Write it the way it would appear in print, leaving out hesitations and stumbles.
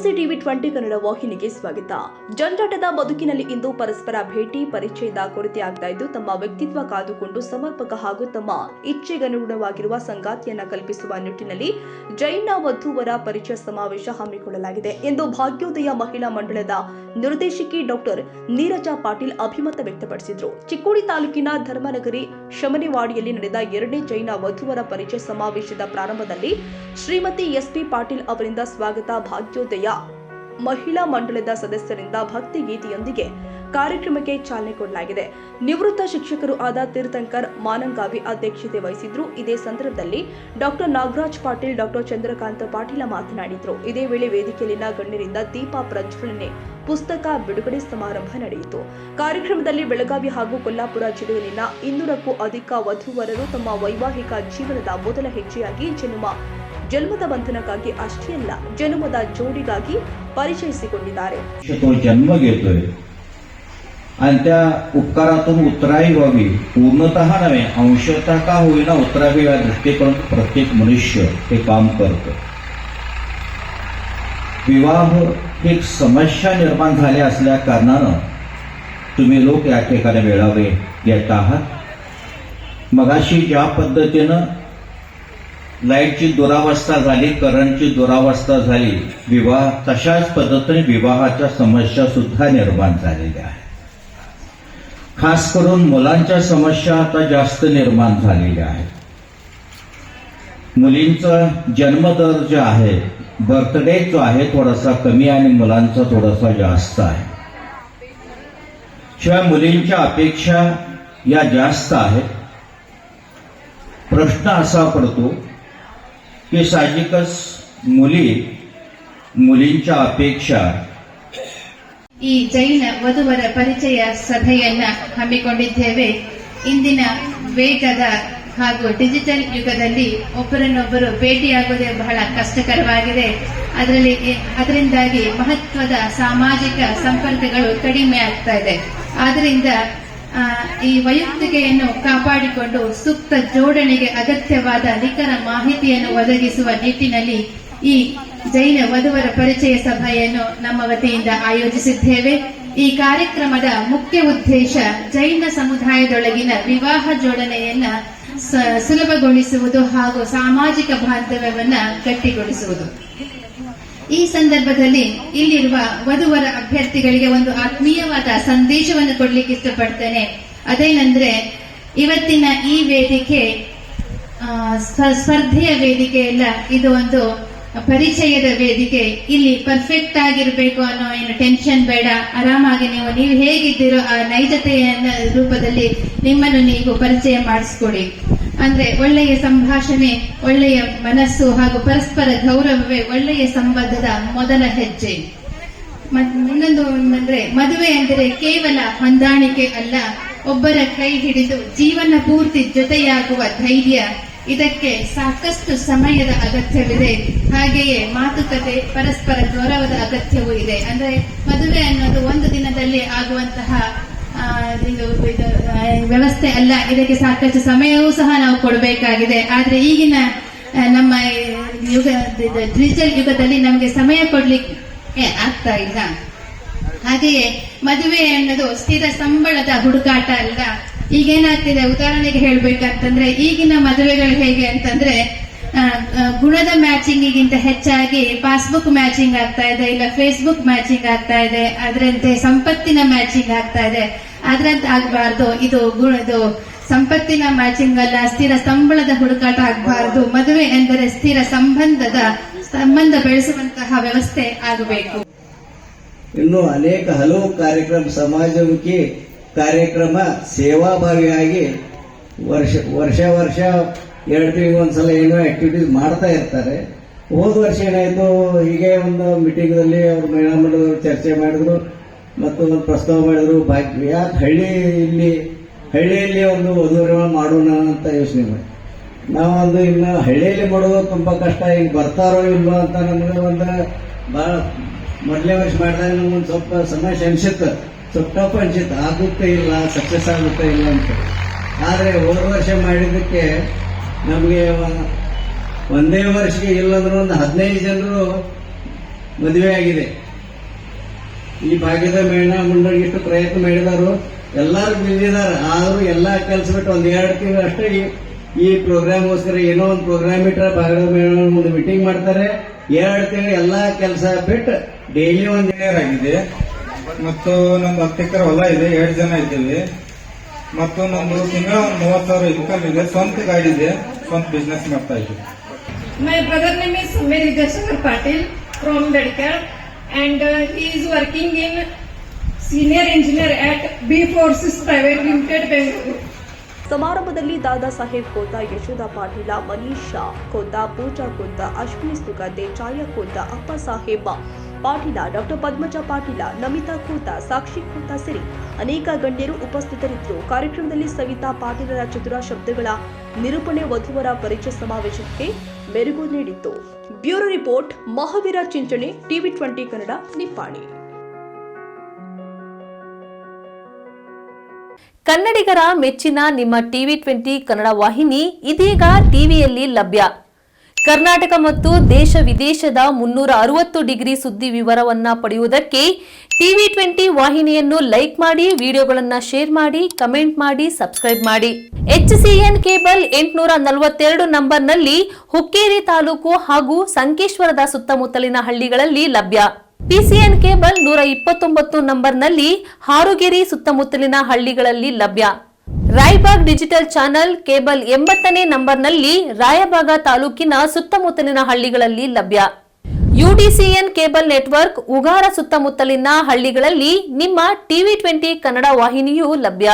ನಮಸ್ತೆ ಟಿವಿ 20 ಕನ್ನಡ ವಾಹಿನಿಗೆ ಸ್ವಾಗತ. ಜಂಜಾಟದ ಬದುಕಿನಲ್ಲಿ ಇಂದು ಪರಸ್ಪರ ಭೇಟಿ ಪರಿಚಯದ ಕೊರತೆ ಆಗ್ತಾ ಇದ್ದು, ತಮ್ಮ ವ್ಯಕ್ತಿತ್ವ ಕಾದುಕೊಂಡು ಸಮರ್ಪಕ ಹಾಗೂ ತಮ್ಮ ಇಚ್ಛೆಗನುಗುಣವಾಗಿರುವ ಸಂಗಾತಿಯನ್ನ ಕಲ್ಪಿಸುವ ನಿಟ್ಟಿನಲ್ಲಿ ಜೈನ ವಧುವರ ಪರಿಚಯ ಸಮಾವೇಶ ಹಮ್ಮಿಕೊಳ್ಳಲಾಗಿದೆ ಎಂದು ಭಾಗ್ಯೋದಯ ಮಹಿಳಾ ಮಂಡಳದ ನಿರ್ದೇಶಕಿ ಡಾಕ್ಟರ್ ನೀರಜಾ ಪಾಟೀಲ್ ಅಭಿಮತ ವ್ಯಕ್ತಪಡಿಸಿದರು. ಚಿಕ್ಕೋಡಿ ತಾಲೂಕಿನ ಧರ್ಮನಗರಿ ಶಮನಿವಾಡಿಯಲ್ಲಿ ನಡೆದ 2ನೇ ಜೈನ ವಧುವರ ಪರಿಚಯ ಸಮಾವೇಶದ ಪ್ರಾರಂಭದಲ್ಲಿ ಶ್ರೀಮತಿ ಎಸ್.ಪಿ. ಪಾಟೀಲ್ ಅವರಿಂದ ಸ್ವಾಗತ, ಭಾಗ್ಯೋದಯ ಮಹಿಳಾ ಮಂಡಳದ ಸದಸ್ಯರಿಂದ ಭಕ್ತಿ ಗೀತೆಯೊಂದಿಗೆ ಕಾರ್ಯಕ್ರಮಕ್ಕೆ ಚಾಲನೆ ಕೊಡಲಾಗಿದೆ. ನಿವೃತ್ತ ಶಿಕ್ಷಕರು ಆದ ತೀರ್ಥಂಕರ್ ಮಾನಂಗಾವಿ ಅಧ್ಯಕ್ಷತೆ ವಹಿಸಿದ್ರು. ಇದೇ ಸಂದರ್ಭದಲ್ಲಿ ಡಾಕ್ಟರ್ ನಾಗರಾಜ್ ಪಾಟೀಲ್, ಡಾಕ್ಟರ್ ಚಂದ್ರಕಾಂತ ಪಾಟೀಲ ಮಾತನಾಡಿದರು. ಇದೇ ವೇಳೆ ವೇದಿಕೆಯಲ್ಲಿನ ಗಣ್ಯರಿಂದ ದೀಪ ಪ್ರಜ್ವಲನೆ, ಪುಸ್ತಕ ಬಿಡುಗಡೆ ಸಮಾರಂಭ ನಡೆಯಿತು. ಕಾರ್ಯಕ್ರಮದಲ್ಲಿ ಬೆಳಗಾವಿ ಹಾಗೂ ಕೊಲ್ಲಾಪುರ ಜಿಲ್ಲೆಯಲ್ಲಿನ 200ಕ್ಕೂ ಅಧಿಕ ವಧುವರರು ತಮ್ಮ ವೈವಾಹಿಕ ಜೀವನದ ಮೊದಲ ಹೆಜ್ಜೆಯಾಗಿ ಜನ್ಮದ ಬಂಧನಕ್ಕಾಗಿ अष्टे अल्ल जन्मद जोडीಗಾಗಿ परिचयिಸಿಕೊಂಡಿದ್ದಾರೆ. जन्म घेतोय आणि त्या उपकारातून उत्तराई व्हावी, पूर्णतः नव्हे अंशतः का होईना उत्तरावी या दृष्टीकोन प्रत्येक मनुष्य हे काम करतो. विवाह एक समस्या निर्माण झाल्या असल्या कारणानं तुम्ही लोक या ठिकाणी मेळावे येत आहात. मगाशी ज्या पद्धतीनं लाईटची दुरावस्था झाली, करंटची दुरावस्था झाली, विवाह तशाच पद्धतीने विवाहाच्या समस्या सुद्धा निर्माण झालेल्या आहेत. खास करून मुलांच्या समस्या आता जास्त निर्माण झालेल्या आहेत. मुलींचा जन्मदर जो आहे, बर्थडे जो आहे थोडासा कमी आणि मुलांचा थोडासा जास्त आहे. शिवाय मुलींच्या अपेक्षा या जास्त आहेत. प्रश्न असा पडतो की साहजिकच मुलींच्या अपेक्षा ಈ ಜೈನ ವಧುವರ ಪರಿಚಯ ಸಭೆಯನ್ನ ಹಮ್ಮಿಕೊಂಡಿದ್ದೇವೆ. ಇಂದಿನ ವೇಗದ ಹಾಗೂ ಡಿಜಿಟಲ್ ಯುಗದಲ್ಲಿ ಒಬ್ಬರನ್ನೊಬ್ಬರು ಭೇಟಿಯಾಗುವುದೇ ಬಹಳ ಕಷ್ಟಕರವಾಗಿದೆ. ಅದರಿಂದಾಗಿ ಮಹತ್ವದ ಸಾಮಾಜಿಕ ಸಂಪರ್ಕಗಳು ಕಡಿಮೆ ಆಗ್ತಾ ಇದೆ. ಆದ್ದರಿಂದ ಈ ವೈಯಕ್ತಿಕೆಯನ್ನು ಕಾಪಾಡಿಕೊಂಡು ಸೂಕ್ತ ಜೋಡಣೆಗೆ ಅಗತ್ಯವಾದ ನಿಖರ ಮಾಹಿತಿಯನ್ನು ಒದಗಿಸುವ ನಿಟ್ಟಿನಲ್ಲಿ ಈ ಜೈನ ವಧುವರ ಪರಿಚಯ ಸಭೆಯನ್ನು ನಮ್ಮ ವತಿಯಿಂದ ಆಯೋಜಿಸಿದ್ದೇವೆ. ಈ ಕಾರ್ಯಕ್ರಮದ ಮುಖ್ಯ ಉದ್ದೇಶ ಜೈನ ಸಮುದಾಯದೊಳಗಿನ ವಿವಾಹ ಜೋಡಣೆಯನ್ನ ಸುಲಭಗೊಳಿಸುವುದು ಹಾಗೂ ಸಾಮಾಜಿಕ ಬಾಂಧವ್ಯವನ್ನ ಗಟ್ಟಿಗೊಳಿಸುವುದು. ಈ ಸಂದರ್ಭದಲ್ಲಿ ಇಲ್ಲಿರುವ ವಧುವರ ಅಭ್ಯರ್ಥಿಗಳಿಗೆ ಒಂದು ಆತ್ಮೀಯವಾದ ಸಂದೇಶವನ್ನು ಕೊಡ್ಲಿಕ್ಕೆ ಇಷ್ಟಪಡ್ತೇನೆ. ಅದೇನೆಂದ್ರೆ, ಇವತ್ತಿನ ಈ ವೇದಿಕೆ ಸ್ಪರ್ಧೆಯ ವೇದಿಕೆ ಇಲ್ಲ, ಇದು ಒಂದು ಪರಿಚಯದ ವೇದಿಕೆ. ಇಲ್ಲಿ ಪರ್ಫೆಕ್ಟ್ ಆಗಿರಬೇಕು ಅನ್ನೋ ಏನು ಟೆನ್ಷನ್ ಬೇಡ. ಆರಾಮಾಗಿ ನೀವು ಹೇಗಿದ್ದೀರೋ ಆ ನೈಜತೆಯ ರೂಪದಲ್ಲಿ ನಿಮ್ಮನ್ನು ನೀವು ಪರಿಚಯ ಮಾಡಿಸ್ಕೊಡಿ. ಅಂದ್ರೆ ಒಳ್ಳೆಯ ಸಂಭಾಷಣೆ, ಒಳ್ಳೆಯ ಮನಸ್ಸು ಹಾಗೂ ಪರಸ್ಪರ ಗೌರವವೇ ಒಳ್ಳೆಯ ಸಂಬಂಧದ ಮೊದಲ ಹೆಜ್ಜೆ. ಇನ್ನೊಂದು ಅಂದ್ರೆ, ಮದುವೆ ಅಂದರೆ ಕೇವಲ ಹೊಂದಾಣಿಕೆ ಅಲ್ಲ, ಒಬ್ಬರ ಕೈ ಹಿಡಿದು ಜೀವನ ಪೂರ್ತಿ ಜೊತೆಯಾಗುವ ಧೈರ್ಯ. ಇದಕ್ಕೆ ಸಾಕಷ್ಟು ಸಮಯದ ಅಗತ್ಯವಿದೆ. ಹಾಗೆಯೇ ಮಾತುಕತೆ, ಪರಸ್ಪರ ಗೌರವದ ಅಗತ್ಯವೂ ಇದೆ. ಅಂದ್ರೆ ಮದುವೆ ಅನ್ನೋದು ಒಂದು ದಿನದಲ್ಲಿ ಆಗುವಂತಹ ವ್ಯವಸ್ಥೆ ಅಲ್ಲ. ಇದಕ್ಕೆ ಸಾಕಷ್ಟು ಸಮಯವೂ ಸಹ ನಾವು ಕೊಡಬೇಕಾಗಿದೆ. ಆದ್ರೆ ಈಗಿನ ನಮ್ಮ ಡಿಜಿಟಲ್ ಯುಗದಲ್ಲಿ ನಮಗೆ ಸಮಯ ಕೊಡ್ಲಿಕ್ಕೆ ಆಗ್ತಾ ಇಲ್ಲ. ಹಾಗೆಯೇ ಮದುವೆ ಅನ್ನೋದು ಸ್ಥಿರ ಸಂಬಳದ ಹುಡುಕಾಟ ಅಲ್ಲ. ಈಗೇನಾಗ್ತಿದೆ, ಉದಾಹರಣೆಗೆ ಹೇಳ್ಬೇಕಂತಂದ್ರೆ, ಈಗಿನ ಮದುವೆಗಳು ಹೇಗೆ ಅಂತಂದ್ರೆ, ಗುಣದ ಮ್ಯಾಚಿಂಗಿಗಿಂತ ಹೆಚ್ಚಾಗಿ ಪಾಸ್ಬುಕ್ ಮ್ಯಾಚಿಂಗ್ ಆಗ್ತಾ ಇದೆ, ಇಲ್ಲ ಫೇಸ್ಬುಕ್ ಮ್ಯಾಚಿಂಗ್ ಆಗ್ತಾ ಇದೆ, ಅದರಂತೆ ಸಂಪತ್ತಿನ ಮ್ಯಾಚಿಂಗ್ ಆಗ್ತಾ ಇದೆ. ಅದ್ರಂತೆ ಆಗಬಾರ್ದು. ಇದು ಸಂಪತ್ತಿನ ಮ್ಯಾಚಿಂಗ್ ಅಲ್ಲ, ಸ್ಥಿರ ಸಂಬಳದ ಹುಡುಕಾಟ ಆಗಬಾರದು. ಮದುವೆ ಎಂದರೆ ಸ್ಥಿರ ಸಂಬಂಧ ಬೆಳೆಸುವಂತಹ ವ್ಯವಸ್ಥೆ ಆಗಬೇಕು. ಇನ್ನು ಅನೇಕ ಹಲವು ಕಾರ್ಯಕ್ರಮ, ಸಮಾಜಮುಖಿ ಕಾರ್ಯಕ್ರಮ, ಸೇವಾಭಾವಿಯಾಗಿ ವರ್ಷ 2 ತಿಂಗಳಿಗೆ ಒಂದ್ಸಲ ಏನೋ ಆಕ್ಟಿವಿಟೀಸ್ ಮಾಡ್ತಾ ಇರ್ತಾರೆ. ಹೋದ ವರ್ಷ ಏನಾಯ್ತು, ಹೀಗೆ ಒಂದು ಮೀಟಿಂಗ್ ನಲ್ಲಿ ಅವರು ಮಹಿಳಾ ಮಂಡಳದವರು ಚರ್ಚೆ ಮಾಡಿದ್ರು ಮತ್ತು ಒಂದು ಪ್ರಸ್ತಾವ ಮಾಡಿದ್ರು. ಯಾಕೆ ಹಳ್ಳಿಯಲ್ಲಿ ಒಂದು ವಧುವರ ಮಾಡೋಣ ಅಂತ ಯೋಚನೆ ಮಾಡಿ ನಾವೊಂದು ಇನ್ನು ಹಳ್ಳಿಯಲ್ಲಿ ಮಾಡೋದು ತುಂಬಾ ಕಷ್ಟ. ಈಗ ಬರ್ತಾರೋ ಇಲ್ವೋ ಅಂತ ನಮಗೆ ಒಂದು ಬಹಳ ಮೊದಲನೇ ವರ್ಷ ಮಾಡಿದಾಗ ನಮ್ಗೊಂದು ಸ್ವಲ್ಪ ಸಮಸ್ಯೆ ಅನ್ಸುತ್ತೆ, ಸ್ವಲ್ಪ ಟಫ್ ಅನ್ಸುತ್ತೆ. ಆಗುತ್ತೆ ಇಲ್ಲ, ಸಕ್ಸಸ್ ಆಗುತ್ತೆ ಇಲ್ಲ ಅಂತ. ಆದರೆ ಹೋದ ವರ್ಷ ಮಾಡಿದ್ದಕ್ಕೆ ನಮಗೆ ಒಂದೇ ವರ್ಷಕ್ಕೆ ಇಲ್ಲಂದ್ರೂ ಒಂದು 15 ಜನರು ಮದುವೆ ಆಗಿದೆ. ಈ ಭಾಗ್ಯದ ಮೇಣ ಮುಂಡಗಿಟ್ಟು ಪ್ರಯತ್ನ ಮಾಡಿದಾರು, ಎಲ್ಲಾರು ಬಿದ್ದಿದ್ದಾರೆ. ಆದ್ರೂ ಎಲ್ಲಾ ಕೆಲಸ ಬಿಟ್ಟು ಒಂದ್ 2 ತಿಂಗಳು ಅಷ್ಟೇ ಈ ಪ್ರೋಗ್ರಾಮ್ಗೋಸ್ಕರ ಏನೋ ಒಂದು ಪ್ರೋಗ್ರಾಮ್ ಇಟ್ಟರೆ ಭಾಗದ ಮೇಣ ಒಂದು ಮೀಟಿಂಗ್ ಮಾಡ್ತಾರೆ. 2 ತಿಂಗಳು ಎಲ್ಲಾ ಕೆಲಸ ಬಿಟ್ಟು ಡೈಲಿ ಒಂದ್ ಇಂಜಿನಿಯರ್ ಆಗಿದೆ ಮತ್ತು ನಮ್ದು 10 ಎಕರೆ ಹೊಲ ಇದೆ, 2 ಜನ ಇದ್ದೇವೆ ಮತ್ತು ನಮ್ದು ತಿಂಗಳ 30,000 ಇನ್ಕಮ್ ಇದೆ. ಸ್ವಂತ ಗಾಡಿ ಇದೆ, ಸ್ವಂತ ಬಿಸ್ನೆಸ್ ಮಾಡ್ತಾ ಇದ್ದೀವಿ. My brother name is Samir Vijayasankar Patil from Bedkar, and he is working in senior engineer at B Forces Private Limited, Bengaluru. ಸಮಾರಂಭದಲ್ಲಿ ದಾದಾ ಸಾಹೇಬ್ ಖೋತ, ಯಶೋಧ ಪಾಟೀಲ, ಮನೀಷಾ ಖೋತ, ಪೂಜಾ ಖೋತ, ಅಶ್ವಿನಿ ಸುಗಂಧೆ, ಛಾಯಾ ಖೋತ, ಅಪ್ಪ ಸಾಹೇಬ ಪಾಟೀಲ, ಡಾಕ್ಟರ್ ಪದ್ಮಜಾ ಪಾಟೀಲ, ನಮಿತಾ ಖೋತ, ಸಾಕ್ಷಿ ಖೋತ ಸೇರಿ ಅನೇಕ ಗಣ್ಯರು ಉಪಸ್ಥಿತರಿದ್ದರು. ಕಾರ್ಯಕ್ರಮದಲ್ಲಿ ಸವಿತಾ ಪಾಟೀಲರ ಚತುರ ಶಬ್ದಗಳ ನಿರೂಪಣೆ ವಧುವರ ಪರಿಚಯ ಸಮಾವೇಶಕ್ಕೆ ಮೆರುಗು ನೀಡಿತ್ತು. Bureau report, Mahaveera Chinchani, TV 20 Kannada, Nippani. ಕನ್ನಡಿಗರ ಮೆಚ್ಚಿನ ನಿಮ್ಮ ಟಿವಿ 20 ಕನ್ನಡ ವಾಹಿನಿ ಇದೀಗ ಟಿವಿಯಲ್ಲಿ ಲಭ್ಯ. ಕರ್ನಾಟಕ ಮತ್ತು ದೇಶ ವಿದೇಶದ 360 ಡಿಗ್ರಿ ಸುದ್ದಿ ವಿವರವನ್ನ ಪಡೆಯುವುದಕ್ಕೆ ಟಿವಿ 20 ವಾಹಿನಿಯನ್ನು ಲೈಕ್ ಮಾಡಿ, ವಿಡಿಯೋಗಳನ್ನು ಶೇರ್ ಮಾಡಿ, ಕಮೆಂಟ್ ಮಾಡಿ, ಸಬ್ಸ್ಕ್ರೈಬ್ ಮಾಡಿ. HCN ಕೇಬಲ್ 842 ನಂಬರ್ನಲ್ಲಿ ಹುಕ್ಕೇರಿ ತಾಲೂಕು ಹಾಗೂ ಸಂಕೇಶ್ವರದ ಸುತ್ತಮುತ್ತಲಿನ ಹಳ್ಳಿಗಳಲ್ಲಿ ಲಭ್ಯ. PCN ಕೇಬಲ್ 129 ನಂಬರ್ನಲ್ಲಿ ಹಾರುಗೆರೆ ಸುತ್ತಮುತ್ತಲಿನ ಹಳ್ಳಿಗಳಲ್ಲಿ ಲಭ್ಯ. ರಾಯಬಾಗ್ ಡಿಜಿಟಲ್ ಚಾನೆಲ್ ಕೇಬಲ್ 80ನೇ ನಂಬರ್ನಲ್ಲಿ ರಾಯಬಾಗ ತಾಲೂಕಿನ ಸುತ್ತಮುತ್ತಲಿನ ಹಳ್ಳಿಗಳಲ್ಲಿ ಲಭ್ಯ. UDCN ಕೇಬಲ್ ನೆಟ್ವರ್ಕ್ ಉಗಾರ ಸುತ್ತಮುತ್ತಲಿನ ಹಳ್ಳಿಗಳಲ್ಲಿ ನಿಮ್ಮ ಟಿವಿ 20 ಕನ್ನಡ ವಾಹಿನಿಯೂ ಲಭ್ಯ.